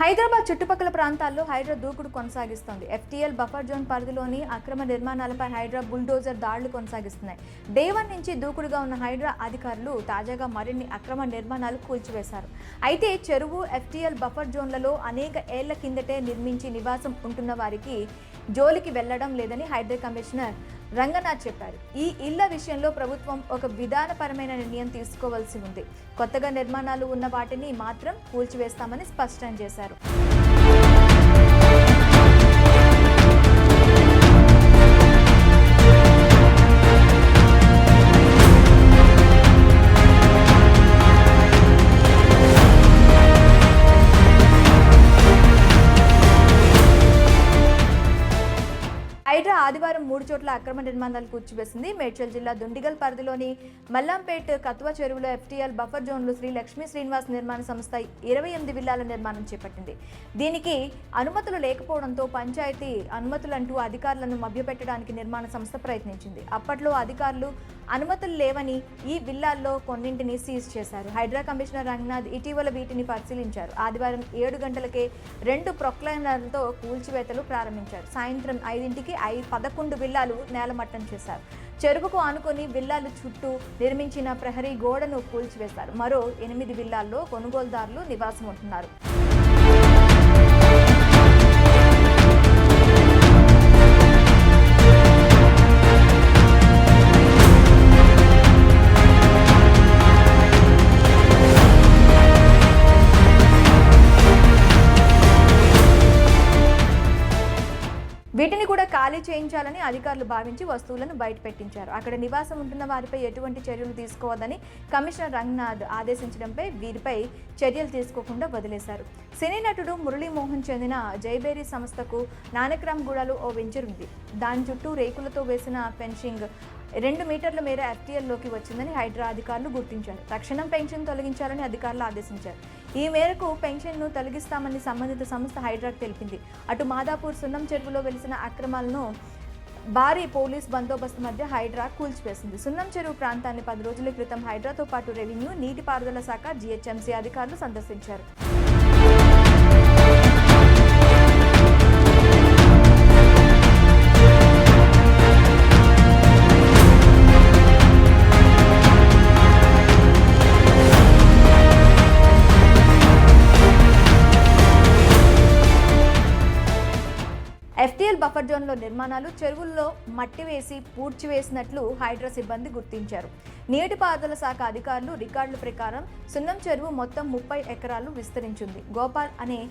హైదరాబాద్ చుట్టుపక్కల ప్రాంతాల్లో హైడ్రా దూకుడు కొనసాగిస్తోంది. ఎఫ్టీఎల్ బఫర్ జోన్ పరిధిలోని అక్రమ నిర్మాణాలపై హైడ్రా బుల్డోజర్ దాడులు కొనసాగిస్తున్నాయి. డే 1 నుంచి దూకుడుగా ఉన్న హైడ్రా అధికారులు తాజాగా మరిన్ని అక్రమ నిర్మాణాలు కూల్చివేశారు. అయితే చెరువు, ఎఫ్టీఎల్ బఫర్ జోన్లలో అనేక ఏళ్ల కిందటే నిర్మించి నివాసం ఉంటున్న వారికి జోలికి వెళ్లడం లేదని హైడ్రా కమిషనర్ రంగనాథ్ చెప్పారు. ఈ ఇళ్ల విషయంలో ప్రభుత్వం ఒక విధానపరమైన నిర్ణయం తీసుకోవాల్సి ఉంది. కొత్తగా నిర్మాణాలు ఉన్న వాటిని మాత్రం కూల్చివేస్తామని స్పష్టం చేశారు. హైడ్రా ఆదివారం 3 చోట్ల అక్రమ నిర్మాణాలు కూల్చివేసింది. మేడ్చల్ జిల్లా దుండిగల్ పరిధిలోని మల్లంపేట్ కత్వా చెరువులో ఎఫ్టీఎల్ బఫర్ జోన్లో శ్రీ లక్ష్మీ శ్రీనివాస్ నిర్మాణ సంస్థ 28 విల్లాల నిర్మాణం చేపట్టింది. దీనికి అనుమతులు లేకపోవడంతో పంచాయతీ అనుమతులంటూ అధికారులను మభ్యపెట్టడానికి నిర్మాణ సంస్థ ప్రయత్నించింది. అప్పట్లో అధికారులు అనుమతులు లేవని ఈ విల్లాల్లో కొన్నింటిని సీజ్ చేశారు. హైడ్రా కమిషనర్ రంగనాథ్ ఇటీవల వీటిని పరిశీలించారు. ఆదివారం 7 గంటలకే 2 ప్రొక్లైనర్లతో కూల్చివేతలు ప్రారంభించారు. సాయంత్రం 5ంటికి 11 విల్లాలు నేలమట్టం చేశారు. చెరువుకు ఆనుకొని విల్లాలు చుట్టూ నిర్మించిన ప్రహరీ గోడను కూల్చివేశారు. మరో 8 విల్లాల్లో కొనుగోలుదారులు నివాసం ఉంటున్నారు. వీటిని కూడా ఖాళీ చేయించాలని అధికారులు భావించి వస్తువులను బయటపెట్టించారు. అక్కడ నివాసం ఉంటున్న వారిపై ఎటువంటి చర్యలు తీసుకోవద్దని కమిషనర్ రంగనాథ్ ఆదేశించడంపై వీరిపై చర్యలు తీసుకోకుండా వదిలేశారు. సినీ నటుడు మురళీమోహన్ చెందిన జైబేరీ సంస్థకు నానక్రామ్గూడలో ఓ వెంచర్ ఉంది. దాని చుట్టూ రేకులతో వేసిన ఫెన్సింగ్ 2 మీటర్ల మేర ఎఫ్టీఎల్లోకి వచ్చిందని హైడ్రా అధికారులు గుర్తించారు. తక్షణం పెన్షన్ తొలగించాలని అధికారులు ఆదేశించారు. ఈ మేరకు పెన్షన్ను తొలగిస్తామని సంబంధిత సంస్థ హైడ్రాకు తెలిపింది. అటు మాదాపూర్ సున్నం చెరువులో వెలిసిన అక్రమాలను భారీ పోలీస్ బందోబస్తు మధ్య హైడ్రా కూల్చివేసింది. సున్నం చెరువు ప్రాంతాన్ని 10 రోజుల క్రితం హైడ్రాతో పాటు రెవెన్యూ, నీటిపారుదల శాఖ, జీహెచ్ఎంసీ అధికారులు సందర్శించారు. ఎఫ్టీఎల్ బఫర్ జోన్లో నిర్మాణాలు, చెరువుల్లో మట్టి వేసి పూడ్చివేసినట్లు హైడ్రా సిబ్బంది గుర్తించారు. నీటిపారుదల శాఖ అధికారులు రికార్డుల ప్రకారం సున్నం చెరువు మొత్తం 30 ఎకరాలు విస్తరించింది. గోపాల్ అనే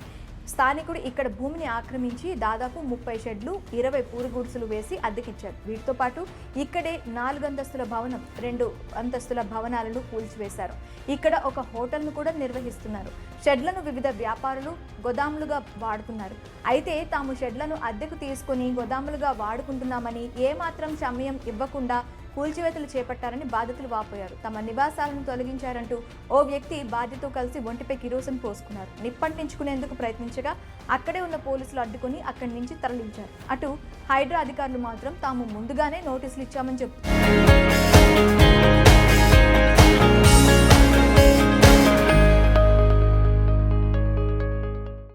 స్థానికుడు ఇక్కడ భూమిని ఆక్రమించి దాదాపు 30 షెడ్లు, 20 పూరుగుడుసులు వేసి అద్దెకిచ్చారు. వీటితో పాటు ఇక్కడే 4 అంతస్తుల భవనం, 2 అంతస్తుల భవనాలను కూల్చివేశారు. ఇక్కడ ఒక హోటల్ను కూడా నిర్వహిస్తున్నారు. షెడ్లను వివిధ వ్యాపారులు గోదాములుగా వాడుతున్నారు. అయితే తాము షెడ్లను అద్దెకు తీసుకుని గోదాములుగా వాడుకుంటున్నామని ఏమాత్రం సమయం ఇవ్వకుండా కూల్చివేతలు చేపట్టారని బాధితులు వాపోయారు. తమ నివాసాలను తొలగించారంటూ ఓ వ్యక్తి బాధితుతో కలిసి ఒంటిపై కిరోసిన్ పోసుకున్నారు. నిప్పంటించుకునేందుకు ప్రయత్నించగా అక్కడే ఉన్న పోలీసులు అడ్డుకుని అక్కడి నుంచి తరలించారు. అటు హైడ్రా అధికారులు మాత్రం తాము ముందుగానే నోటీసులు ఇచ్చామని చెబుతున్నారు.